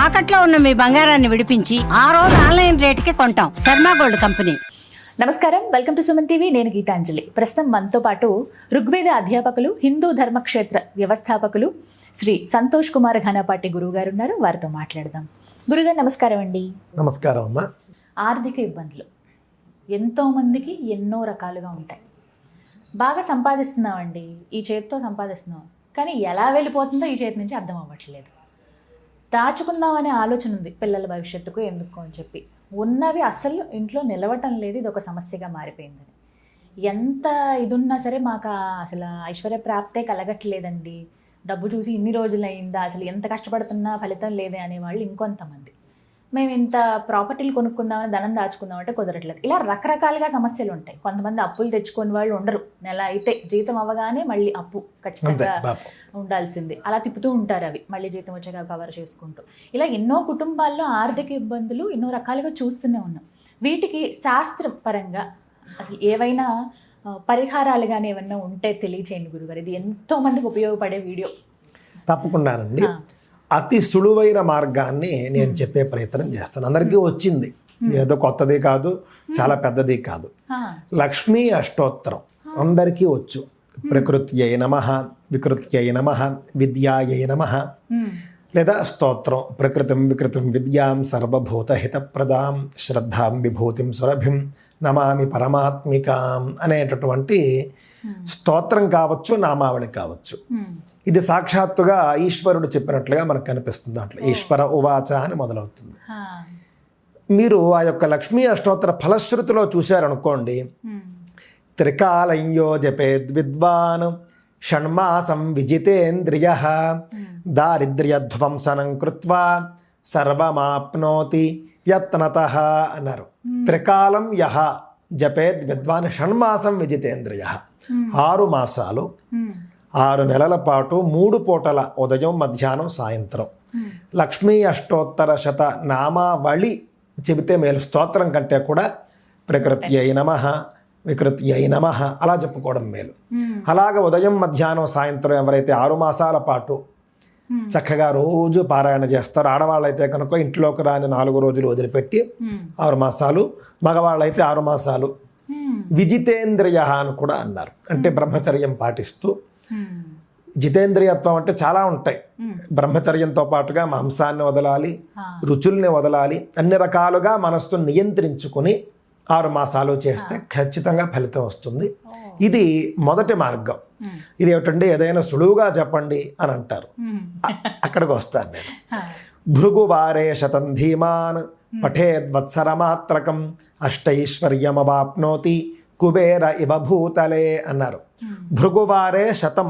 తాకట్లో ఉన్న మీ బంగారాన్ని విడిపించి ఆ రోజు ఆన్లైన్ రేటుకి కొంటాం. Sharma gold company. నమస్కారం, వెల్కమ్ టు సుమన్ టీవీ. నేను గీతాంజలి. ప్రస్తుతం మనతో పాటు ఋగ్వేద అధ్యాపకులు, హిందూ ధర్మక్షేత్ర వ్యవస్థాపకులు శ్రీ సంతోష్ కుమార్ ఘనపాటి గురువు గారు ఉన్నారు. వారితో మాట్లాడదాం. గురుగారు నమస్కారం అండి. నమస్కారం అమ్మా. ఆర్థిక ఇబ్బందులు ఎంతోమందికి ఎన్నో రకాలుగా ఉంటాయి. బాగా సంపాదిస్తున్నామండి, ఈ చేతితో సంపాదిస్తున్నాం, కానీ ఎలా వెళ్ళిపోతుందో ఈ చేతి నుంచి అర్థం అవ్వట్లేదు. దాచుకుందామనే ఆలోచన ఉంది, పిల్లల భవిష్యత్తుకు ఎందుకు అని చెప్పి. ఉన్నవి అస్సలు ఇంట్లో నిలవటం లేదు, ఇది ఒక సమస్యగా మారిపోయిందని. ఎంత ఇదున్నా సరే మాకు అసలు ఐశ్వర్య ప్రాప్తే కలగట్లేదండి, డబ్బు చూసి ఇన్ని రోజులైందా, అసలు ఎంత కష్టపడుతున్నా ఫలితం లేదే అనేవాళ్ళు ఇంకొంతమంది. మేము ఇంత ప్రాపర్టీలు కొనుక్కుందామని ధనం దాచుకుందామంటే కుదరట్లేదు. ఇలా రకరకాలుగా సమస్యలు ఉంటాయి. కొంతమంది అప్పులు తెచ్చుకొని వాళ్ళు ఉండరు, నెల అయితే జీతం అవ్వగానే మళ్ళీ అప్పు ఖచ్చితంగా ఉండాల్సింది, అలా తిప్పుతూ ఉంటారు. అవి మళ్ళీ జీతం వచ్చాక కవర్ చేసుకుంటూ ఇలా ఎన్నో కుటుంబాల్లో ఆర్థిక ఇబ్బందులు ఎన్నో రకాలుగా చూస్తూనే ఉన్నాం. వీటికి శాస్త్రం పరంగా అసలు ఏవైనా పరిహారాలు కానీ ఏమన్నా ఉంటే తెలియచేయండి గురుగారు. ఇది ఎంతో మందికి ఉపయోగపడే వీడియో. తప్పకుండానండి. అతి సులువైన మార్గాన్ని నేను చెప్పే ప్రయత్నం చేస్తాను. అందరికీ వచ్చింది, ఏదో కొత్తది కాదు, చాలా పెద్దది కాదు. లక్ష్మీ అష్టోత్తరం అందరికీ వచ్చు. ప్రకృత్యై నమః, వికృత్యై నమః, విద్యాయై నమః, లేదా స్తోత్రం ప్రకృతిం వికృతిం విద్యాం సర్వభూతహితప్రదాం శ్రద్ధాం విభూతిం సురభిం నమామి పరమాత్మికాం అనేటటువంటి స్తోత్రం కావచ్చు, నామావళి కావచ్చు. ఇది సాక్షాత్తుగా ఈశ్వరుడు చెప్పినట్లుగా మనకు కనిపిస్తుంది. దాంట్లో ఈశ్వర ఉవాచ అని మొదలవుతుంది. మీరు ఆ యొక్క లక్ష్మీ అష్టోత్తర ఫలశ్రుతిలో చూశారనుకోండి, త్రికాలయ్యో జపేద్ విద్వాన్ షణ్మాసం విజితేంద్రియ దారిద్ర్యధ్వంసనం కృత్వా సర్వమాప్నోతి యత్నతః అన్నారు. త్రికాలం యహ జపేద్ విద్వాన్ షణ్మాసం విజితేంద్రియ. 6 మాసాలు 6 నెలల పాటు 3 పూటల ఉదయం, మధ్యాహ్నం, సాయంత్రం లక్ష్మీ అష్టోత్తర శత నామావళి చెబితే మేలు. స్తోత్రం కంటే కూడా ప్రకృత్యై నమః, వికృత్యై నమః అలా చెప్పుకోవడం మేలు. అలాగ ఉదయం, మధ్యాహ్నం, సాయంత్రం ఎవరైతే 6 మాసాల పాటు చక్కగా రోజు పారాయణ చేస్తారు, ఆడవాళ్ళైతే కనుక ఇంట్లోకి రాని 4 రోజులు వదిలిపెట్టి 6 మాసాలు, మగవాళ్ళైతే 6 మాసాలు. విజితేంద్రియ అని కూడా అన్నారు, అంటే బ్రహ్మచర్యం పాటిస్తూ. జితేంద్రియత్వం అంటే చాలా ఉంటాయి. బ్రహ్మచర్యంతో పాటుగా మాంసాన్ని వదలాలి, రుచుల్ని వదలాలి, అన్ని రకాలుగా మనస్సును నియంత్రించుకుని 6 మాసాలు చేస్తే ఖచ్చితంగా ఫలితం వస్తుంది. ఇది మొదటి మార్గం. ఇది ఏమిటంటే ఏదైనా సులువుగా చెప్పండి అని అంటారు, అక్కడికి వస్తాను నేను. భృగువారే శతం ధీమాన్ పఠేద్వత్సరమాత్రకం అష్టైశ్వర్యమవాప్నోతి కుబేర ఇవ భూతలే అన్నారు. భృగువారే శతం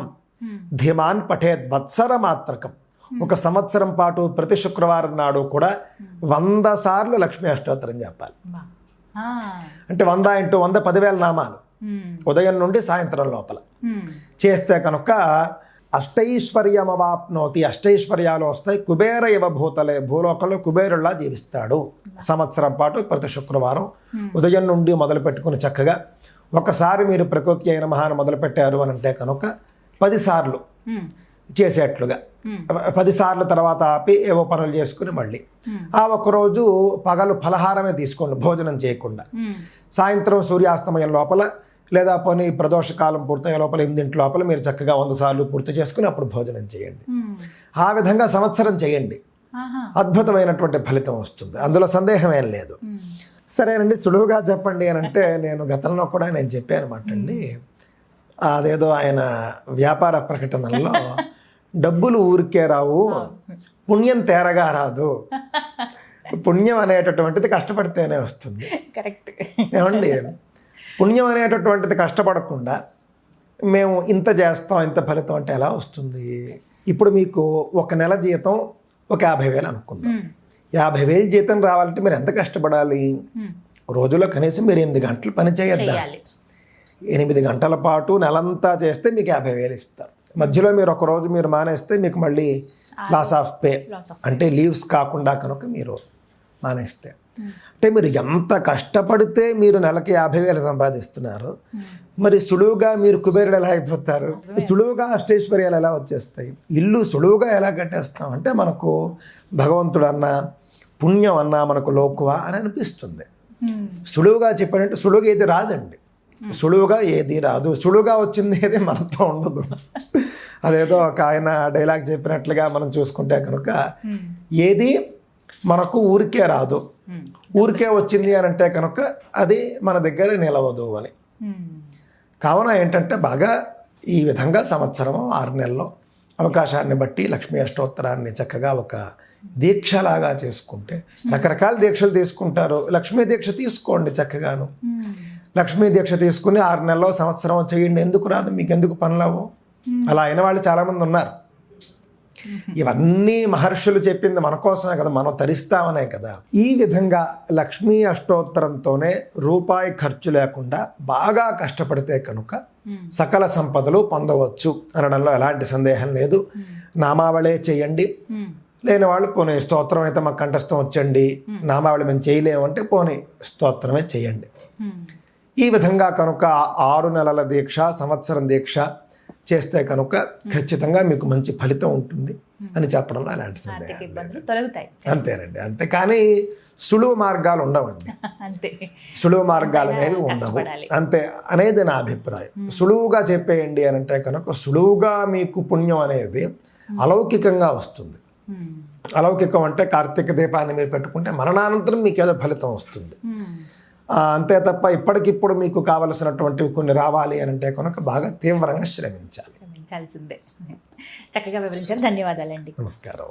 ధీమాన్ పఠేద్వత్సరమాత్రకం. 1 సంవత్సరం పాటు ప్రతి శుక్రవారం నాడు కూడా 100 సార్లు లక్ష్మీ అష్టోత్తరం చెప్పాలి. అంటే 100 × 100 10,000 నామాలు ఉదయం నుండి సాయంత్రం లోపల చేస్తే కనుక అష్టైశ్వర్యమవాప్నోతి, అష్టైశ్వర్యాలు వస్తాయి. కుబేర ఇవ భూతలే, భూలోకంలో కుబేరులా జీవిస్తాడు. సంవత్సరం పాటు ప్రతి శుక్రవారం ఉదయం నుండి మొదలు పెట్టుకుని చక్కగా ఒకసారి మీరు ప్రకృతి అయిన మహాన్ మొదలుపెట్టారు అని అంటే కనుక 10 సార్లు చేసేట్లుగా, 10 సార్లు తర్వాత ఆపి ఏవో పనులు చేసుకుని మళ్ళీ ఆ ఒక్కరోజు పగలు ఫలహారమే తీసుకోండి, భోజనం చేయకుండా. సాయంత్రం సూర్యాస్తమయం లోపల లేదా పోనీ ప్రదోషకాలం పూర్తయ్యే లోపల 8 లోపల మీరు చక్కగా 100 సార్లు పూర్తి చేసుకుని అప్పుడు భోజనం చేయండి. ఆ విధంగా సంవత్సరం చేయండి, అద్భుతమైనటువంటి ఫలితం వస్తుంది, అందులో సందేహం ఏం లేదు. సరేనండి, సులువుగా చెప్పండి అని అంటే నేను గతంలో కూడా నేను చెప్పాను అనమాట అండి. అదేదో ఆయన వ్యాపార ప్రకటనలో డబ్బులు ఊరికే రావు, పుణ్యం తేరగా రాదు, పుణ్యం అనేటటువంటిది కష్టపడితేనే వస్తుంది. కరెక్ట్ ఏమండి, పుణ్యం అనేటటువంటిది కష్టపడకుండా మేము ఇంత చేస్తాం ఇంత ఫలితం అంటే ఎలా వస్తుంది? ఇప్పుడు మీకు 1 నెల జీతం ఒక 50,000 అనుకుందాం. 50,000 జీతం రావాలంటే మీరు ఎంత కష్టపడాలి? రోజులో కనీసం మీరు 8 గంటలు పని చేయొద్దా? 8 గంటల పాటు నెలంతా చేస్తే మీకు 50,000 ఇస్తారు. మధ్యలో మీరు ఒక రోజు మీరు మానేస్తే మీకు మళ్ళీ లాస్ ఆఫ్ పే, అంటే లీవ్స్ కాకుండా కనుక మీరు మానేస్తే, అంటే మీరు ఎంత కష్టపడితే మీరు నెలకి 50,000 సంపాదిస్తున్నారు, మరి సులువుగా మీరు కుబేరుడు ఎలా అయిపోతారు? సులువుగా అష్టైశ్వర్యాలు ఎలా వచ్చేస్తాయి? ఇల్లు సులువుగా ఎలా కట్టేస్తాం అంటే మనకు భగవంతుడు అన్నా పుణ్యం అన్నా మనకు లోకువ అని అనిపిస్తుంది. సులువుగా చెప్పాడంటే సులువుగా ఏది రాదండి. సులువుగా ఏది రాదు. సులువుగా వచ్చింది ఏది మనతో ఉండదు. అదేదో ఒక ఆయన డైలాగ్ చెప్పినట్లుగా మనం చూసుకుంటే కనుక ఏది మనకు ఊరికే రాదు, ఊరికే వచ్చింది అని అంటే కనుక అది మన దగ్గర నిలవదు అని. కావున ఏంటంటే బాగా ఈ విధంగా సంవత్సరం 6 నెలల్లో అవకాశాన్ని బట్టి లక్ష్మీ అష్టోత్తరాన్ని చక్కగా ఒక దీక్షలాగా చేసుకుంటే, రకరకాల దీక్షలు తీసుకుంటారు, లక్ష్మీ దీక్ష తీసుకోండి చక్కగాను. లక్ష్మీ దీక్ష తీసుకుని 6 నెలల్లో సంవత్సరం చేయండి. ఎందుకు రాదు? మీకు ఎందుకు పనులవు? అలా అయిన వాళ్ళు చాలామంది ఉన్నారు. ఇవన్నీ మహర్షులు చెప్పింది మన కోసమే కదా, మనం తరిస్తామనే కదా. ఈ విధంగా లక్ష్మీ అష్టోత్తరంతోనే రూపాయి ఖర్చు లేకుండా బాగా కష్టపడితే కనుక సకల సంపదలు పొందవచ్చు అనడంలో ఎలాంటి సందేహం లేదు. నామావళే చేయండి. లేని వాళ్ళు పోనీ స్తోత్రం అయితే మాకు కంఠస్థం వచ్చండి, నామావళి మేము చేయలేమంటే పోనీ స్తోత్రమే చేయండి. ఈ విధంగా కనుక 6 నెలల దీక్ష, సంవత్సరం దీక్ష చేస్తే కనుక ఖచ్చితంగా మీకు మంచి ఫలితం ఉంటుంది అని చెప్పడంలో ఎలాంటి సందేహం లేదు. అంతేనండి, అంతే. కానీ సులువు మార్గాలు ఉండవండి. సులువు మార్గాలు అనేవి ఉండవు, అంతే అనేది నా అభిప్రాయం. సులువుగా చెప్పేయండి అని అంటే కనుక సులువుగా మీకు పుణ్యం అనేది అలౌకికంగా వస్తుంది. అలౌకికం అంటే కార్తీక దీపాన్ని మీరు పెట్టుకుంటే మరణానంతరం మీకు ఏదో ఫలితం వస్తుంది. అంతే తప్ప ఇప్పటికిప్పుడు మీకు కావలసినటువంటివి కొన్ని రావాలి అని అంటే కనుక బాగా తీవ్రంగా శ్రమించాల్సిందే. చక్కగా వివరించారు. ధన్యవాదాలండి. నమస్కారం.